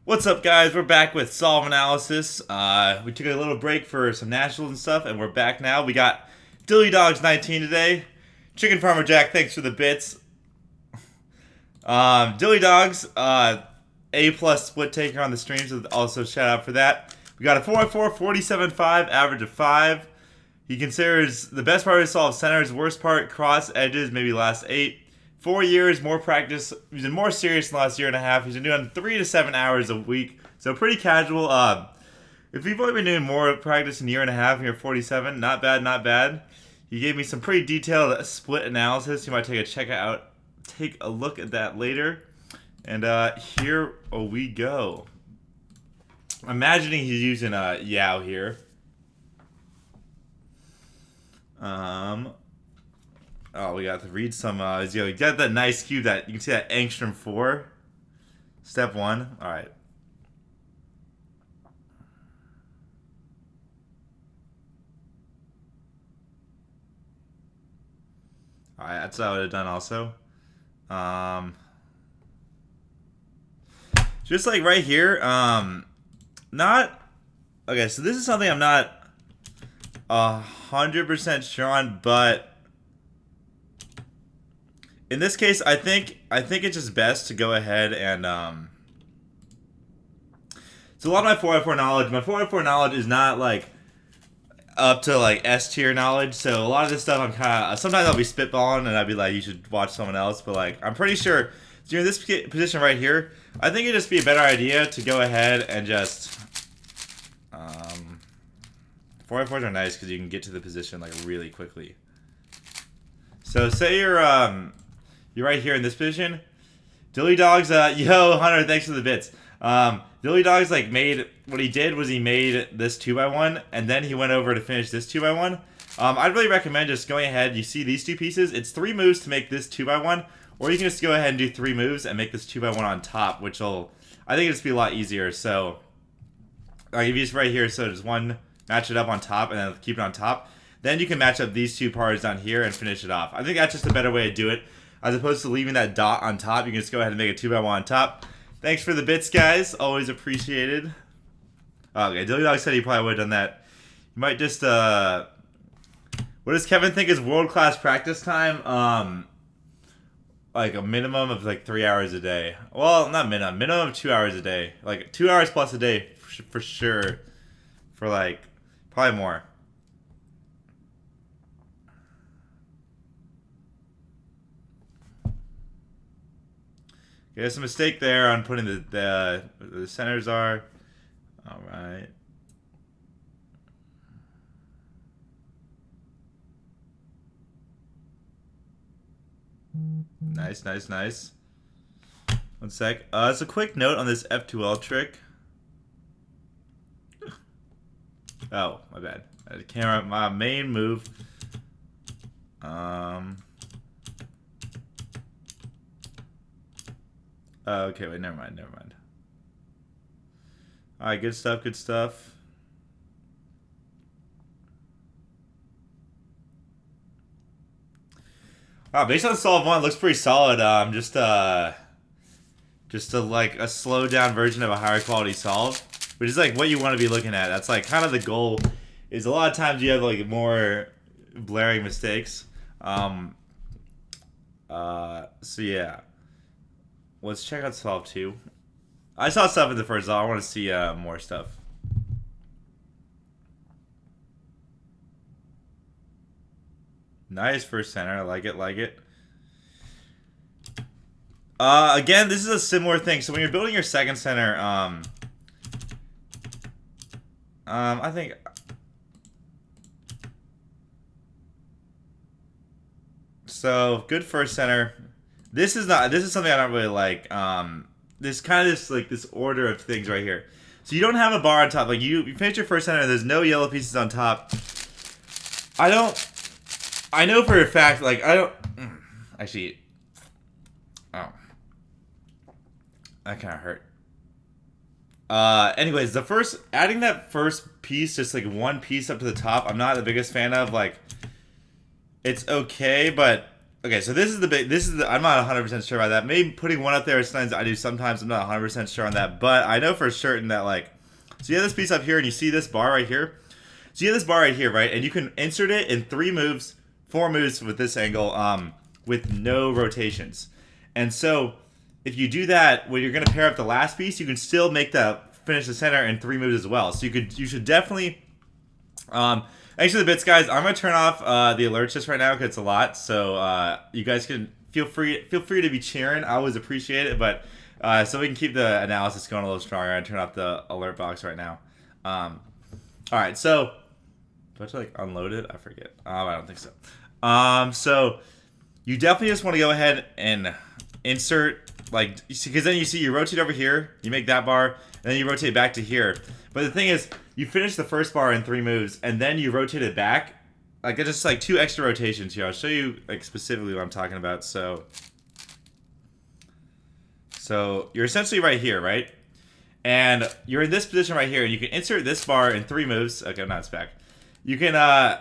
What's up, guys? We're back with Solve Analysis. We took a little break for some nationals and stuff, and we're back now. We got DillyDogz19 today. Chicken Farmer Jack, thanks for the bits. DillyDogz, A+ split taker on the streams, so also shout out for that. We got a 4-4, 47-5, average of 5. He considers the best part of his solve centers, worst part cross edges, maybe last 8. 4 years, more practice. He's been more serious in the last year and a half. He's been doing 3 to 7 hours a week, so pretty casual. If you've only been doing more practice in a year and a half and you're 47, not bad, not bad. He gave me some pretty detailed split analysis. You might take a look at that later. And here we go. I'm imagining he's using Yao here. Oh, we got to read some. We got that nice cube that you can see that Angstrom 4. Step 1. All right. All right, that's what I would have done also. Just like right here. Not okay. So this is something I'm not 100% sure on, but. In this case, I think it's just best to go ahead and so a lot of my 4x4 knowledge, is not like up to like S tier knowledge. So a lot of this stuff I'm kind of sometimes I'll be spitballing and I'd be like, you should watch someone else. But like I'm pretty sure during this position right here, I think it'd just be a better idea to go ahead and just 4x4s are nice because you can get to the position like really quickly. So say you're right here in this position. DillyDogz, yo, Hunter, thanks for the bits. DillyDogz like made, what he did was he made this 2x1, and then he went over to finish this 2x1. I'd really recommend just going ahead, you see these two pieces, it's 3 moves to make this 2x1, or you can just go ahead and do 3 moves and make this 2x1 on top, which will, I think it'll just be a lot easier. So, I'll give you this right here, so just one, match it up on top, and then keep it on top. Then you can match up these two parts down here and finish it off. I think that's just a better way to do it. As opposed to leaving that dot on top, you can just go ahead and make a 2x1 on top. Thanks for the bits, guys. Always appreciated. Okay, DillyDogz said he probably would have done that. You might just, what does Kevin think is world-class practice time? Like a minimum of like 3 hours a day. Well, not minimum of 2 hours a day. Like 2 hours plus a day for sure. For like, probably more. Okay, there's a mistake there on putting the centers are. All right. Nice, nice, nice. One sec. It's a quick note on this F2L trick. Oh, my bad. I can't remember my main move. Okay, wait, never mind. Alright, good stuff, good stuff. Wow, based on solve 1, it looks pretty solid. Just like a slowed down version of a higher quality solve, which is like what you want to be looking at. That's like kind of the goal. Is a lot of times you have like more blaring mistakes. So yeah. Let's check out solve 2. I saw stuff in the first solve. I want to see more stuff. Nice first center. I like it. Again, this is a similar thing. So when you're building your second center, I think so. Good first center. This is something I don't really like. This kind of this order of things right here. So you don't have a bar on top. Like you finish your first center and there's no yellow pieces on top. I know for a fact, like I don't actually. Oh, that kind of hurt. Anyways, adding that first piece, just like one piece up to the top, I'm not the biggest fan of. Like, it's okay, but Okay, so this is the big. This is the. I'm not 100% sure about that. Maybe putting one up there is sometimes I do. Sometimes I'm not 100% sure on that. But I know for certain that like, so you have this piece up here, and you see this bar right here. So you have this bar right here, right? And you can insert it in 3 moves, 4 moves with this angle, with no rotations. And so if you do that when you're gonna pair up the last piece, you can still make the finish the center in 3 moves as well. So you should definitely. Thanks for the bits, guys. I'm gonna turn off the alerts just right now because it's a lot. So you guys can feel free to be cheering. I always appreciate it, but so we can keep the analysis going a little stronger. I turn off the alert box right now. All right, so do I have to like unload it? I forget. I don't think so. So you definitely just want to go ahead and insert like because then you see you rotate over here, you make that bar, and then you rotate back to here. But the thing is, you finish the first bar in 3 moves, and then you rotate it back. Like it's just like 2 extra rotations here. I'll show you like specifically what I'm talking about. So you're essentially right here, right? And you're in this position right here, and you can insert this bar in 3 moves. Okay, now it's back. You can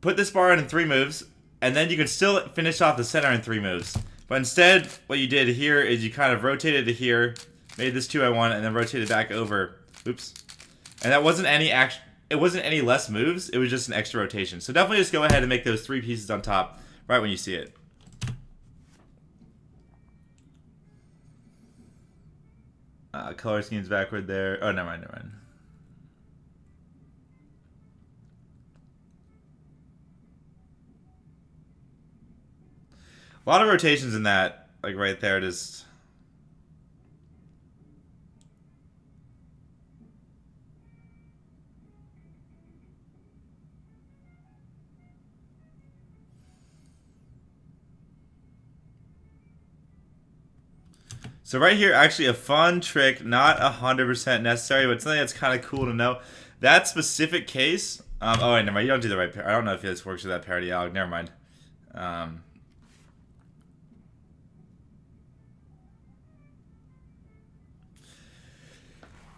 put this bar in 3 moves, and then you can still finish off the center in 3 moves. But instead, what you did here is you kind of rotated to here, made this 2x1, and then rotated back over. Oops. And that wasn't any action. It wasn't any less moves. It was just an extra rotation. So definitely just go ahead and make those 3 pieces on top right when you see it. Color scheme's backward there. Oh, never mind. A lot of rotations in that, like right there, just. So right here, actually a fun trick, not 100% necessary, but something that's kind of cool to know. That specific case, oh wait, never mind, you don't do the right pair. I don't know if this works with that parity alg, never mind.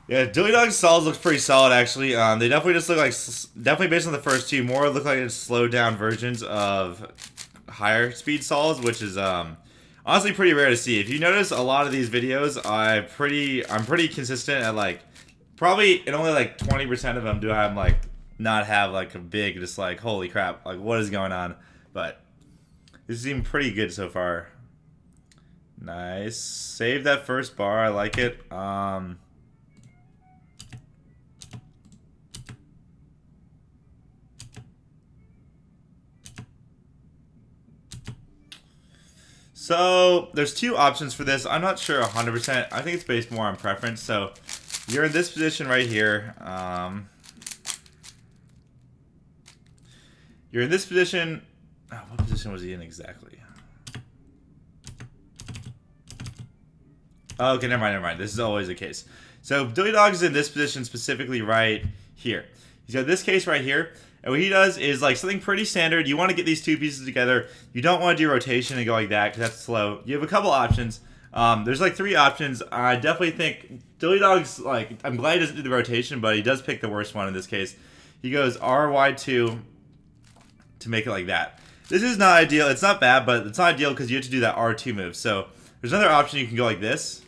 Yeah, DillyDogz sols looks pretty solid actually. They definitely just look like, definitely based on the first 2, more look like it's slowed down versions of higher speed sols, which is honestly pretty rare to see. If you notice a lot of these videos, I'm pretty consistent at like, probably in only like 20% of them do I like not have like a big, just like, holy crap, like what is going on? But this seems pretty good so far. Nice. Save that first bar, I like it. So there's 2 options for this. I'm not sure 100%. I think it's based more on preference. So you're in this position right here. You're in this position. Oh, what position was he in exactly? Oh, okay, never mind. This is always the case. So DillyDogz is in this position specifically right here. He's got this case right here. And what he does is like something pretty standard. You want to get these 2 pieces together. You don't want to do rotation and go like that because that's slow. You have a couple options. There's like 3 options. I definitely think DillyDogz, like, I'm glad he doesn't do the rotation, but he does pick the worst one in this case. He goes RY2 to make it like that. This is not ideal. It's not bad, but it's not ideal because you have to do that R2 move. So there's another option. You can go like this.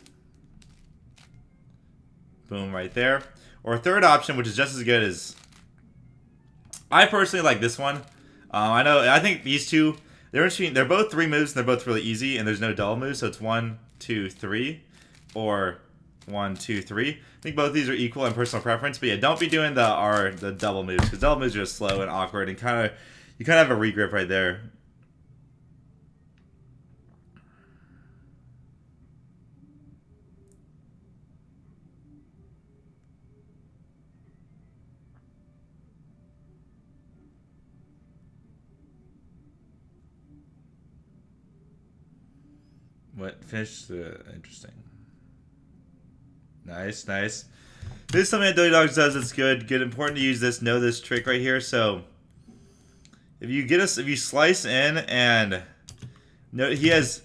Boom, right there. Or a third option, which is just as good as... I personally like this one. I think these 2, they're both 3 moves, and they're both really easy, and there's no double moves, so it's 1, 2, 3, or 1, 2, 3. I think both of these are equal in personal preference, but yeah, don't be doing the double moves, because double moves are just slow and awkward, and you kind of have a regrip right there. What finish? Interesting. Nice. This is something that DillyDogz does that's good. Important to use this. Know this trick right here. So if you slice in and notice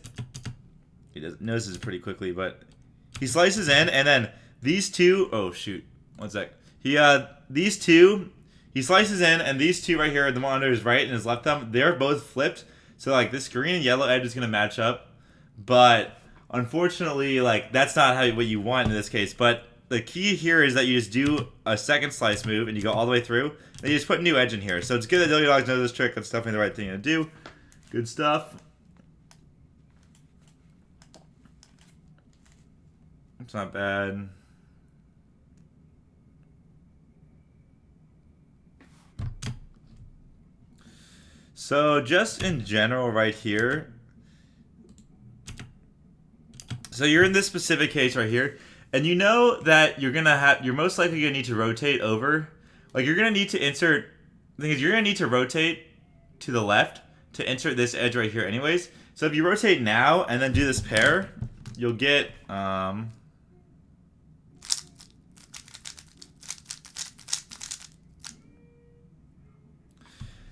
this pretty quickly, but he slices in and then these 2. Oh shoot! One sec. These 2. He slices in and these 2 right here, the monitor is right and his left thumb. They're both flipped. So like this green and yellow edge is gonna match up, but unfortunately, like that's not what you want in this case. But the key here is that you just do a second slice move and you go all the way through. And you just put new edge in here. So it's good that DillyDogz knows this trick. That's definitely the right thing to do. Good stuff. It's not bad. So just in general right here. So you're in this specific case right here. And you know that you're most likely gonna need to rotate over. Like you're gonna need to insert, the thing is you're gonna need to rotate to the left to insert this edge right here anyways. So if you rotate now and then do this pair, you'll get,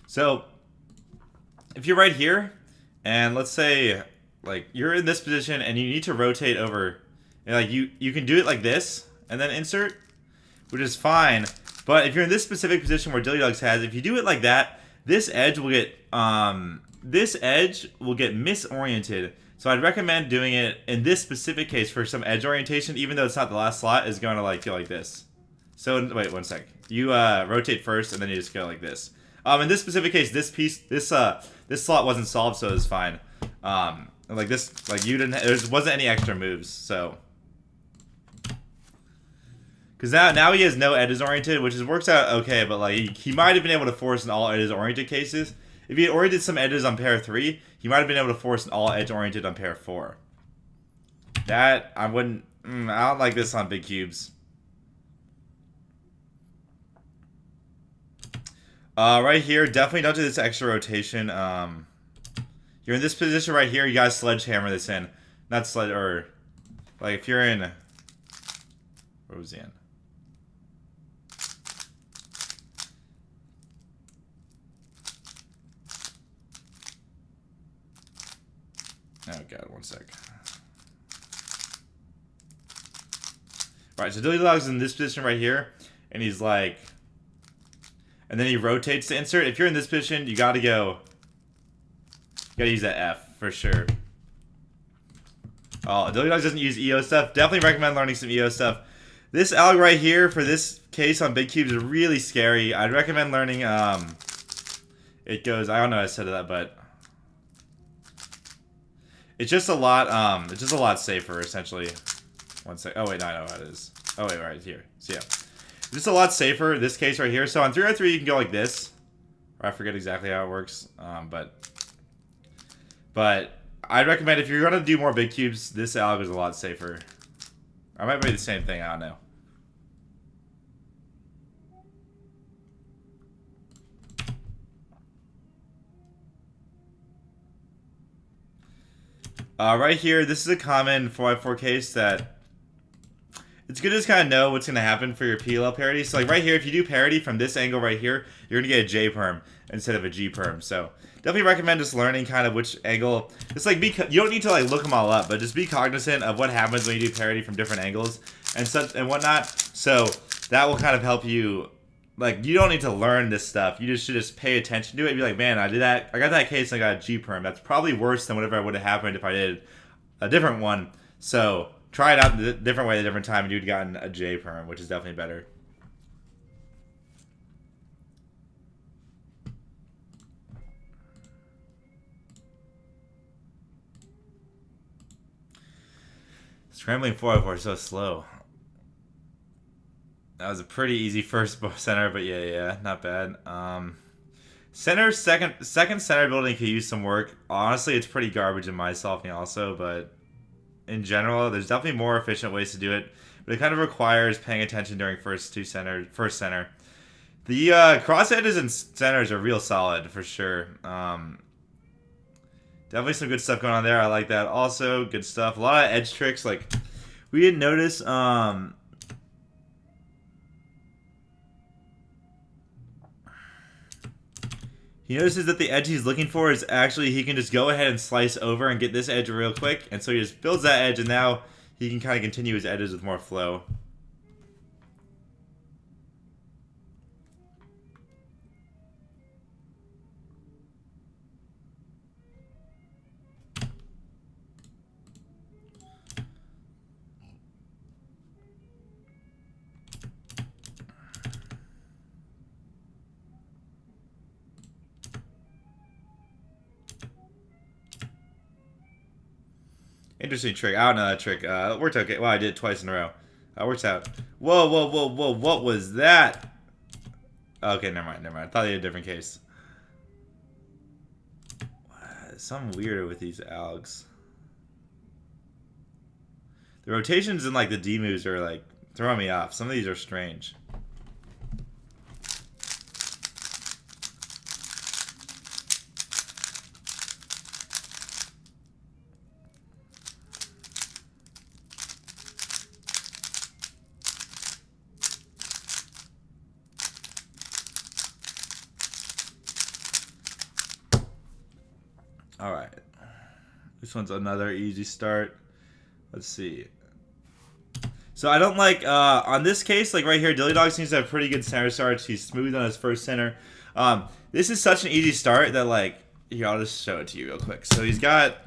so if you're right here and let's say like you're in this position and you need to rotate over, and like you can do it like this and then insert, which is fine. But if you're in this specific position where DillyDogz has, if you do it like that, this edge will get misoriented. So I'd recommend doing it in this specific case for some edge orientation, even though it's not the last slot, is going to like go like this. So wait one sec. You rotate first and then you just go like this. In this specific case, this slot wasn't solved, so it's fine. Like this, like there wasn't any extra moves, so. Because now he has no edges oriented, which works out okay, but like he might have been able to force in all edges oriented cases. If he had oriented some edges on pair 3, he might have been able to force an all edge oriented on pair 4. That, I wouldn't, I don't like this on big cubes. Right here, definitely don't do this extra rotation. You're in this position right here, you gotta sledgehammer this in. Not sledge, or, like if you're in, where was he in? Oh god, one sec. Right, so DillyDogz is in this position right here, and he's like, and then he rotates to insert. If you're in this position, you gotta use that F for sure. Oh, DillyDogz doesn't use EO stuff. Definitely recommend learning some EO stuff. This alg right here for this case on big cubes is really scary. I'd recommend learning. It goes. I don't know how I said that, but it's just a lot. It's just a lot safer essentially. One sec. Oh wait, no, I know what it is. Oh wait, right here. So yeah, it's just a lot safer. This case right here. So on 303, you can go like this. Or I forget exactly how it works. But I'd recommend if you're gonna do more big cubes, this alg is a lot safer. I might be the same thing. I don't know. Right here, this is a common 4x4 case that it's good to just kind of know what's going to happen for your PLL parity. So like right here, if you do parity from this angle right here, you're going to get a J perm instead of a G perm. So definitely recommend just learning kind of which angle. It's like you don't need to like look them all up, but just be cognizant of what happens when you do parity from different angles and such and whatnot. So that will kind of help you. Like, you don't need to learn this stuff. You just should just pay attention to it and be like, man, I did that. I got that case and I got a G perm. That's probably worse than whatever would have happened if I did a different one. So try it out a different way at a different time and you'd gotten a J perm, which is definitely better. Scrambling 4x4 is so slow. That was a pretty easy first center, but yeah, not bad. Second center building could use some work. Honestly, it's pretty garbage in my solving also, but in general, there's definitely more efficient ways to do it. But it kind of requires paying attention during first center. The cross edges and centers are real solid for sure. Definitely some good stuff going on there. I like that. Also, good stuff. A lot of edge tricks. Like we didn't notice. He notices that the edge he's looking for is actually he can just go ahead and slice over and get this edge real quick. And so he just builds that edge and now he can kind of continue his edges with more flow. Interesting trick. I don't know that trick. It worked okay. Well, I did it twice in a row. That works out. Whoa, whoa, whoa, whoa. What was that? Okay, never mind, never mind. I thought they had a different case. Something weirder with these algs. The rotations and like the D moves are like throwing me off. Some of these are strange. All right. This one's another easy start. Let's see. So I don't like, on this case, like right here, DillyDogz seems to have pretty good center starts. He's smooth on his first center. This is such an easy start that like, here, I'll just show it to you real quick. So he's got,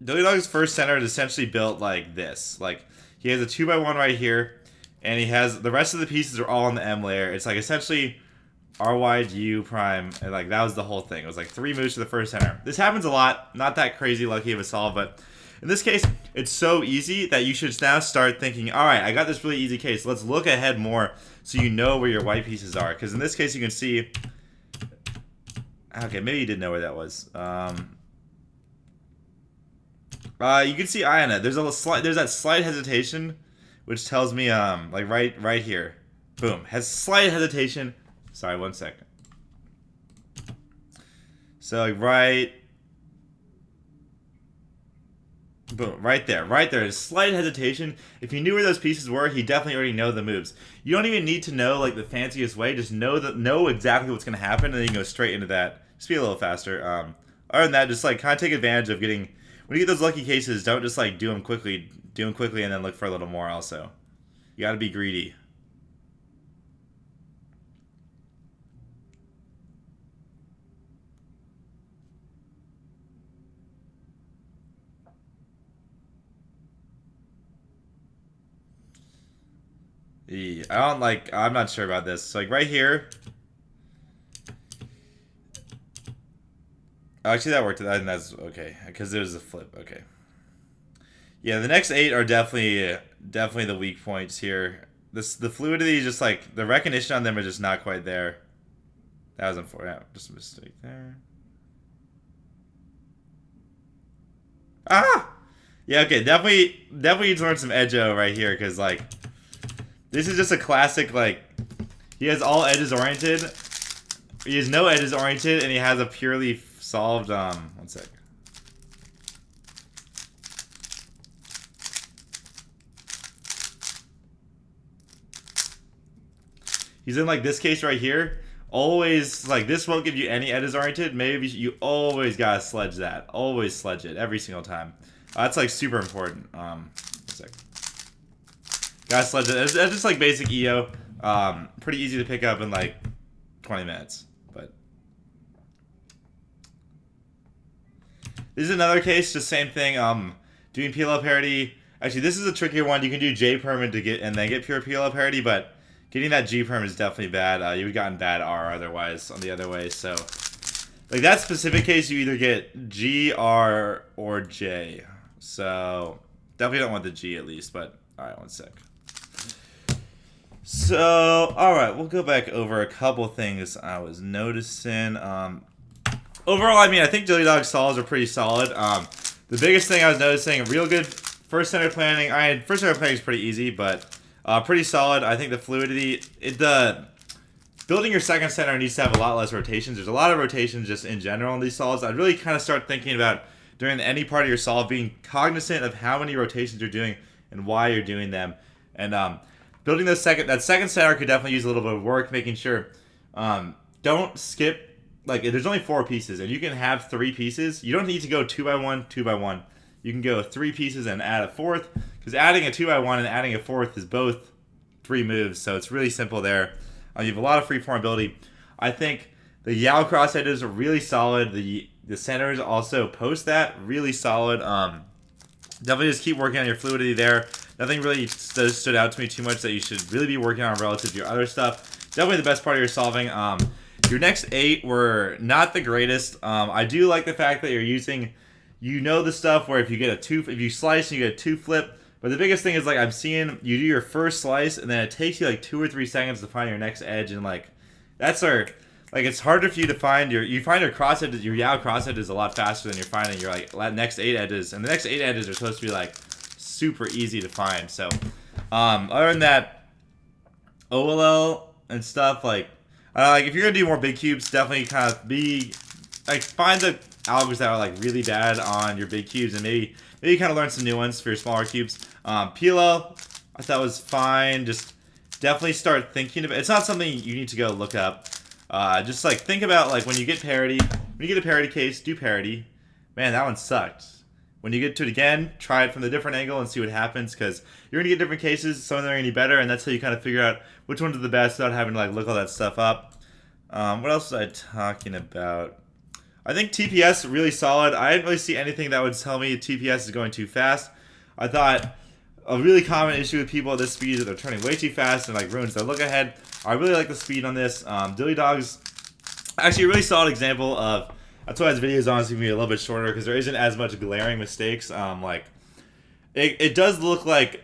DillyDogz's first center is essentially built like this. Like, he has a 2x1 right here, and he has, the rest of the pieces are all on the M layer. It's like essentially R wide U prime, and like that was the whole thing. It was like 3 moves to the first center. This happens a lot, not that crazy lucky of a solve, but in this case, it's so easy that you should now start thinking, all right, I got this really easy case. Let's look ahead more so you know where your white pieces are. Because in this case, you can see, okay, maybe you didn't know where that was. You can see I on it. There's that slight hesitation, which tells me like right here, boom, has slight hesitation. Sorry, 1 second. So like boom, right there, slight hesitation. If you knew where those pieces were, he definitely already know the moves. You don't even need to know like the fanciest way. Just know exactly what's gonna happen, and then you can go straight into that. Just be a little faster. Other than that, just like kind of take advantage of getting, when you get those lucky cases, don't just like do them quickly, and then look for a little more. Also, you got to be greedy. I'm not sure about this. So like right here. Actually, that worked. That's okay. Because there's a flip. Okay. Yeah, the next 8 are definitely the weak points here. The fluidity is just like, the recognition on them are just not quite there. That was unfortunate. Just a mistake there. Ah! Yeah, okay. Definitely needs to learn some edge-o right here, because like, this is just a classic, like, he has all edges oriented. He has no edges oriented, and he has a purely solved, 1 sec. He's in, like, this case right here. Always, like, this won't give you any edges oriented. Maybe you always gotta sledge that. Always sledge it, every single time. That's, like, super important. 1 sec. Gotta sledge it. That's just like basic EO. Pretty easy to pick up in like 20 minutes. But this is another case, just same thing. Doing PLL parity. Actually, this is a trickier one. You can do J perm to get and then get pure PLL parity, but getting that G perm is definitely bad. You would have gotten bad R otherwise on the other way. So like that specific case, you either get G, R, or J. So definitely don't want the G at least. But all right, 1 sec. So, alright, we'll go back over a couple things I was noticing. Overall, I mean, I think DillyDogz solves are pretty solid. The biggest thing I was noticing, real good first center planning. First center planning is pretty easy, but pretty solid. I think the fluidity, building your second center needs to have a lot less rotations. There's a lot of rotations just in general in these solves. I'd really kind of start thinking about, during any part of your solve, being cognizant of how many rotations you're doing and why you're doing them. And, building that second center could definitely use a little bit of work, making sure don't skip, like there's only 4 pieces and you can have 3 pieces. You don't need to go 2x1, 2x1. You can go 3 pieces and add a 4th, because adding a 2x1 and adding a 4th is both 3 moves, so it's really simple there. You have a lot of freeform ability. I think the Yao cross edges are really solid. The centers also post that, really solid. Definitely just keep working on your fluidity there. Nothing really stood out to me too much that you should really be working on relative to your other stuff. Definitely the best part of your solving. Your next 8 were not the greatest. I do like the fact that you're using you know the stuff where if you slice and you get a 2 flip. But the biggest thing is like I'm seeing you do your first slice and then it takes you like 2 or 3 seconds to find your next edge, and like that's our like it's harder for you to find your cross edges. Your Yao cross edge is a lot faster than you're finding your like next 8 edges, and the next 8 edges are supposed to be like super easy to find. So other than that, OLL and stuff like if you're gonna do more big cubes, definitely kind of find the algos that are like really bad on your big cubes, and maybe kind of learn some new ones for your smaller cubes. PLO, I thought was fine. Just definitely start thinking of it. It's not something you need to go look up. Just like think about like when you get parity. When you get a parity case, do parity. Man, that one sucked. When you get to it again, try it from the different angle and see what happens, because you're gonna get different cases. Some of them are gonna be better, and that's how you kind of figure out which ones are the best without having to like look all that stuff up. What else was I talking about? I think TPS really solid. I didn't really see anything that would tell me TPS is going too fast. I thought a really common issue with people at this speed is that they're turning way too fast and like ruins their look ahead. I really like the speed on this. DillyDogz, actually a really solid example of. That's why his videos honestly can be a little bit shorter, because there isn't as much glaring mistakes. Like it does look like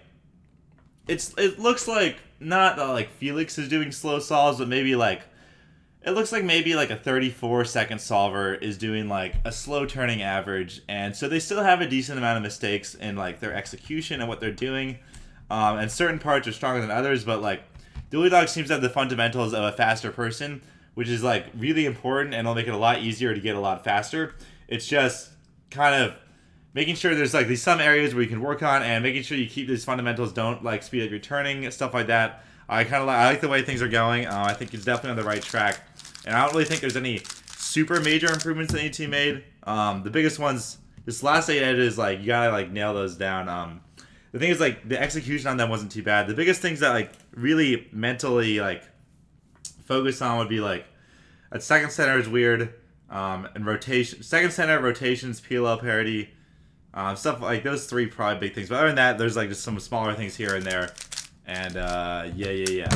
it looks like not like Felix is doing slow solves, but maybe like. It looks like maybe like a 34-second solver is doing like a slow turning average, and so they still have a decent amount of mistakes in like their execution and what they're doing, and certain parts are stronger than others. But like DillyDogz seems to have the fundamentals of a faster person, which is like really important, and it'll make it a lot easier to get a lot faster. It's just kind of making sure there's like these some areas where you can work on, and making sure you keep these fundamentals, don't like speed up your turning, stuff like that. I like the way things are going. I think it's definitely on the right track. And I don't really think there's any super major improvements that need to be made. The biggest ones, this last 8 edges, like you gotta like nail those down. The thing is like the execution on them wasn't too bad. The biggest things that like really mentally like focus on would be like at second center is weird, and rotation, second center, rotations, PLL parity, stuff like those 3 probably big things. But other than that, there's like just some smaller things here and there. And yeah.